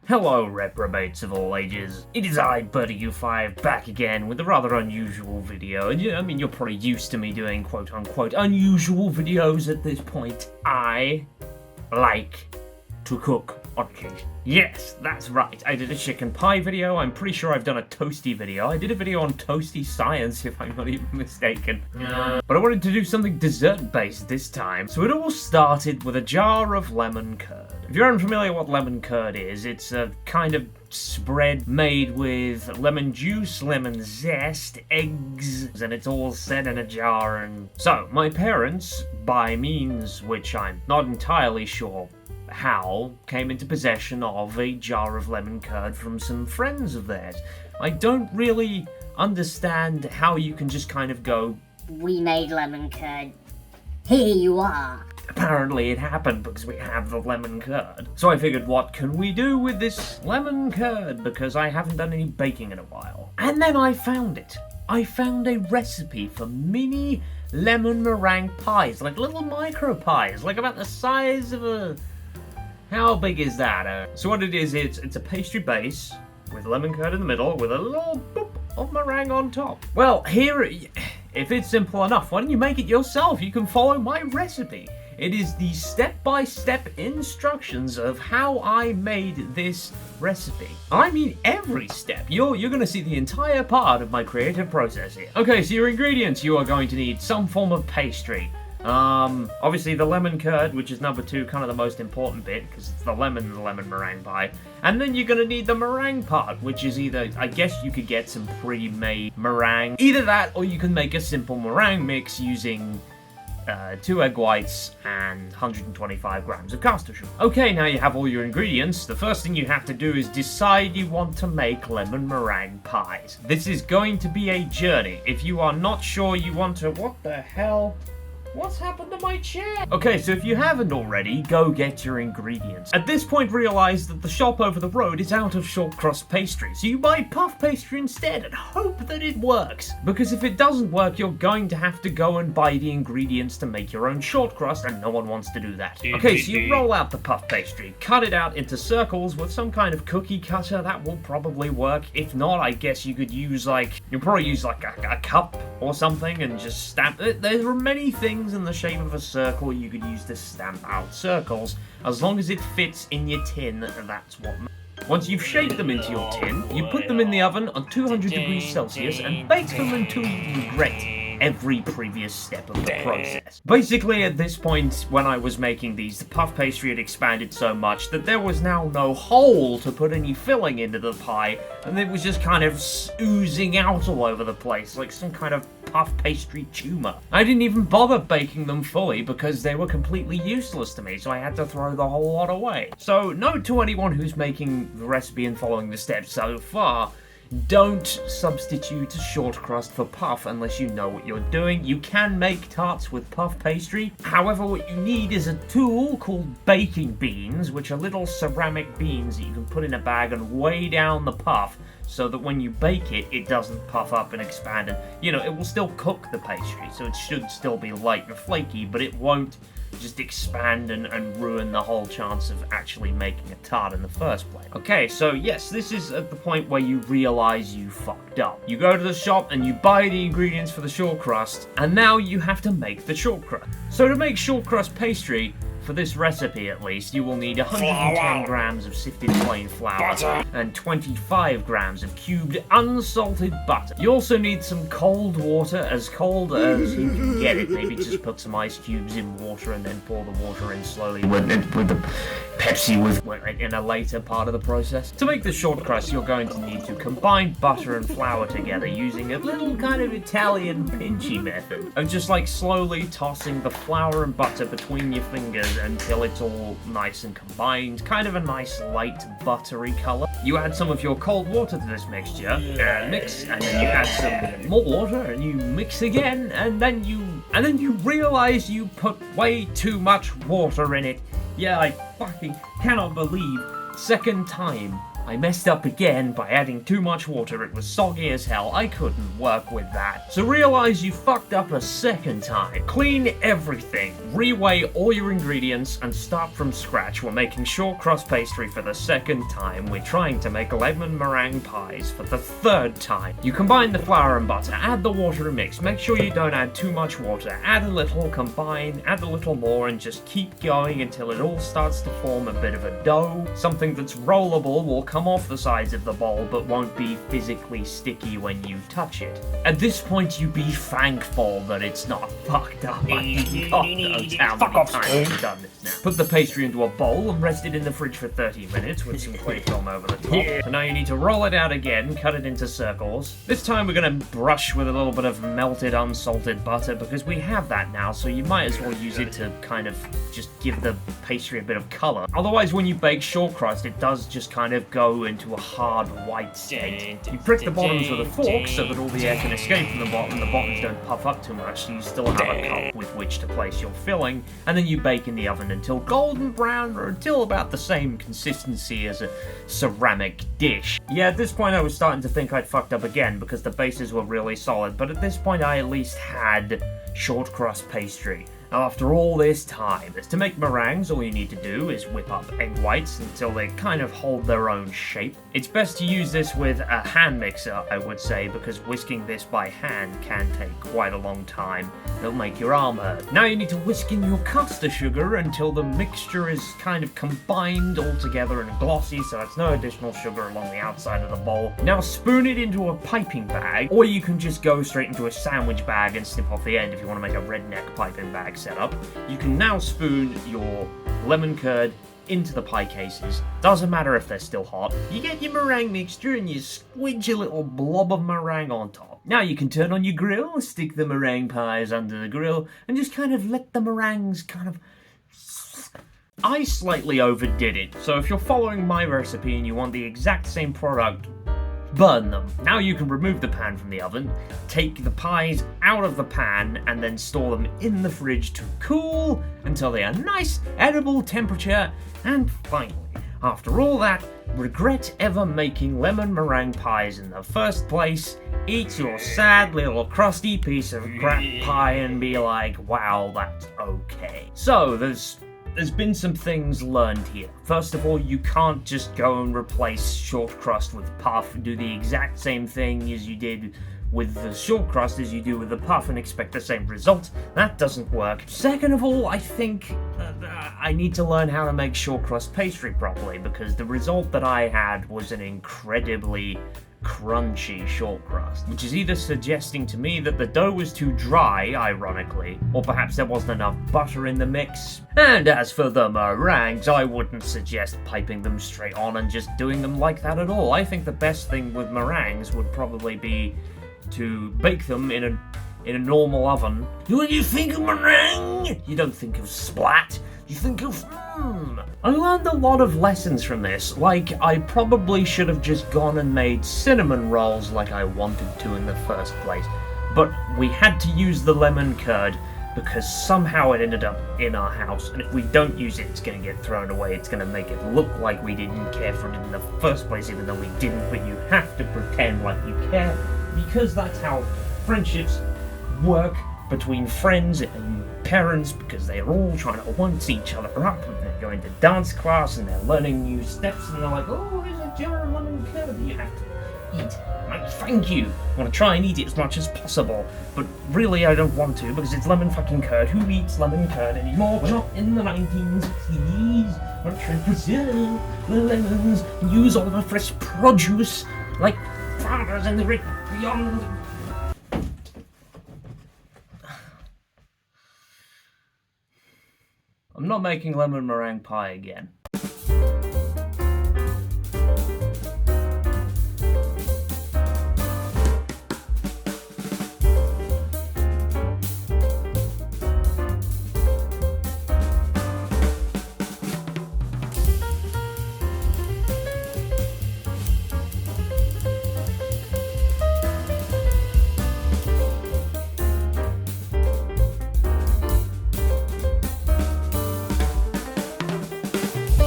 Hello, reprobates of all ages. It is I, Bert U5, back again with a rather unusual video. And I mean, you're probably used to me doing quote-unquote unusual videos at this point. I like to cook on occasion. Yes, that's right. I did a chicken pie video. I'm pretty sure I've done a toasty video. I did a video on toasty science, if I'm not even mistaken. But I wanted to do something dessert-based this time. So it all started with a jar of lemon curd. If you're unfamiliar what lemon curd is, it's a kind of spread made with lemon juice, lemon zest, eggs, and it's all set in a jar. And so my parents, by means which I'm not entirely sure how, came into possession of a jar of lemon curd from some friends of theirs. I don't really understand how you can just kind of go, "We made lemon curd. Here you are." Apparently it happened because we have the lemon curd. So I figured, what can we do with this lemon curd? Because I haven't done any baking in a while. And then I found it. I found a recipe for mini lemon meringue pies, like little micro pies, like about the size of a... How big is that? So what it is, it's a pastry base with lemon curd in the middle with a little boop of meringue on top. Well, here, if it's simple enough, why don't you make it yourself? You can follow my recipe. It is the step-by-step instructions of how I made this recipe. I mean every step. You're going to see the entire part of my creative process here. Okay, so your ingredients, you are going to need some form of pastry. Obviously the lemon curd, which is number 2, kind of the most important bit, because it's the lemon meringue pie. And then you're gonna need the meringue part, which is either, I guess you could get some pre-made meringue. Either that, or you can make a simple meringue mix using 2 egg whites and 125 grams of caster sugar. Okay, now you have all your ingredients. The first thing you have to do is decide you want to make lemon meringue pies. This is going to be a journey. If you are not sure you want to... What the hell? What's happened to my chair? Okay, so if you haven't already, go get your ingredients. At this point, realize that the shop over the road is out of short crust pastry, so you buy puff pastry instead and hope that it works. Because if it doesn't work, you're going to have to go and buy the ingredients to make your own short crust, and no one wants to do that. Okay, so you roll out the puff pastry, cut it out into circles with some kind of cookie cutter. That will probably work. If not, I guess you could use you'll probably use a cup or something and just stamp it. There are many things in the shape of a circle you could use to stamp out circles. As long as it fits in your tin, that's what matters. Once you've shaped them into your tin, you put them in the oven on 200 degrees Celsius and bake them until you regret every previous step of the process. Basically, at this point, when I was making these, the puff pastry had expanded so much that there was now no hole to put any filling into the pie, and it was just kind of oozing out all over the place, like some kind of puff pastry tumor. I didn't even bother baking them fully because they were completely useless to me, so I had to throw the whole lot away. So, note to anyone who's making the recipe and following the steps so far, don't substitute short crust for puff unless you know what you're doing. You can make tarts with puff pastry. However, what you need is a tool called baking beans, which are little ceramic beans that you can put in a bag and weigh down the puff so that when you bake it, it doesn't puff up and expand. And, it will still cook the pastry, so it should still be light and flaky, but it won't just expand and ruin the whole chance of actually making a tart in the first place. Okay, so yes, this is at the point where you realize you fucked up. You go to the shop and you buy the ingredients for the short crust, and now you have to make the short crust. So to make short crust pastry, for this recipe at least, you will need 110 grams of sifted plain flour and 25 grams of cubed unsalted butter. You also need some cold water, as cold as you can get it. Maybe just put some ice cubes in water and then pour the water in slowly with the Pepsi in a later part of the process. To make the short crust, you're going to need to combine butter and flour together using a little kind of Italian pinchy method of just slowly tossing the flour and butter between your fingers until it's all nice and combined, kind of a nice light buttery color. You add some of your cold water to this mixture, mix, and then you add some more water, and you mix again, and then you realize you put way too much water in it. Yeah, I fucking cannot believe, second time I messed up again by adding too much water. It was soggy as hell. I couldn't work with that. So realize you fucked up a second time. Clean everything. Reweigh all your ingredients and start from scratch. We're making short crust pastry for the second time. We're trying to make lemon meringue pies for the third time. You combine the flour and butter, add the water and mix. Make sure you don't add too much water. Add a little, combine, add a little more, and just keep going until it all starts to form a bit of a dough. Something that's rollable will come off the sides of the bowl but won't be physically sticky when you touch it. At this point, you be thankful that it's not fucked up. God knows how many times you've done this now. Put the pastry into a bowl and rest it in the fridge for 30 minutes with some clay film over the top. So now you need to roll it out again, cut it into circles. This time we're going to brush with a little bit of melted unsalted butter because we have that now, so you might as well use it to kind of just give the pastry a bit of colour. Otherwise, when you bake short crust, it does just kind of go into a hard white state. You prick the bottoms with a fork so that all the air can escape from the bottom. The bottoms don't puff up too much, so you still have a cup with which to place your filling. And then you bake in the oven until golden brown or until about the same consistency as a ceramic dish. Yeah, at this point I was starting to think I'd fucked up again because the bases were really solid, but at this point I at least had short crust pastry. Now, after all this time, to make meringues, all you need to do is whip up egg whites until they kind of hold their own shape. It's best to use this with a hand mixer, I would say, because whisking this by hand can take quite a long time. It'll make your arm hurt. Now you need to whisk in your caster sugar until the mixture is kind of combined all together and glossy, so there's no additional sugar along the outside of the bowl. Now spoon it into a piping bag, or you can just go straight into a sandwich bag and snip off the end if you want to make a redneck piping bag setup. You can now spoon your lemon curd into the pie cases. Doesn't matter if they're still hot. You get your meringue mixture and you squidge a little blob of meringue on top. Now you can turn on your grill, stick the meringue pies under the grill, and just kind of let the meringues kind of... I slightly overdid it, so if you're following my recipe and you want the exact same product, burn them. Now you can remove the pan from the oven, take the pies out of the pan, and then store them in the fridge to cool until they are nice, edible temperature. And finally, after all that, regret ever making lemon meringue pies in the first place, eat your sad little crusty piece of crap pie and be like, wow, that's okay. So, there's been some things learned here. First of all, you can't just go and replace short crust with puff, do the exact same thing as you did with the short crust as you do with the puff and expect the same result. That doesn't work. Second of all, I think I need to learn how to make short crust pastry properly, because the result that I had was an incredibly crunchy short crust, which is either suggesting to me that the dough was too dry, ironically, or perhaps there wasn't enough butter in the mix. And as for the meringues, I wouldn't suggest piping them straight on and just doing them like that at all. I think the best thing with meringues would probably be to bake them in a normal oven. When you think of meringue, you don't think of splat. You think of, I learned a lot of lessons from this. Like, I probably should have just gone and made cinnamon rolls like I wanted to in the first place. But we had to use the lemon curd because somehow it ended up in our house. And if we don't use it, it's going to get thrown away. It's going to make it look like we didn't care for it in the first place, even though we didn't. But you have to pretend like you care, because that's how friendships work between friends and parents, because they're all trying to one each other up, and they're going to dance class and they're learning new steps, and they're like, oh, here's a jar of lemon curd that you have to eat. Like, thank you. I want to try and eat it as much as possible, but really I don't want to, because it's lemon fucking curd. Who eats lemon curd anymore? We're not in the 1960s. We're trying to preserve the lemons and use all the fresh produce like farmers in the rich beyond. I'm not making lemon meringue pie again.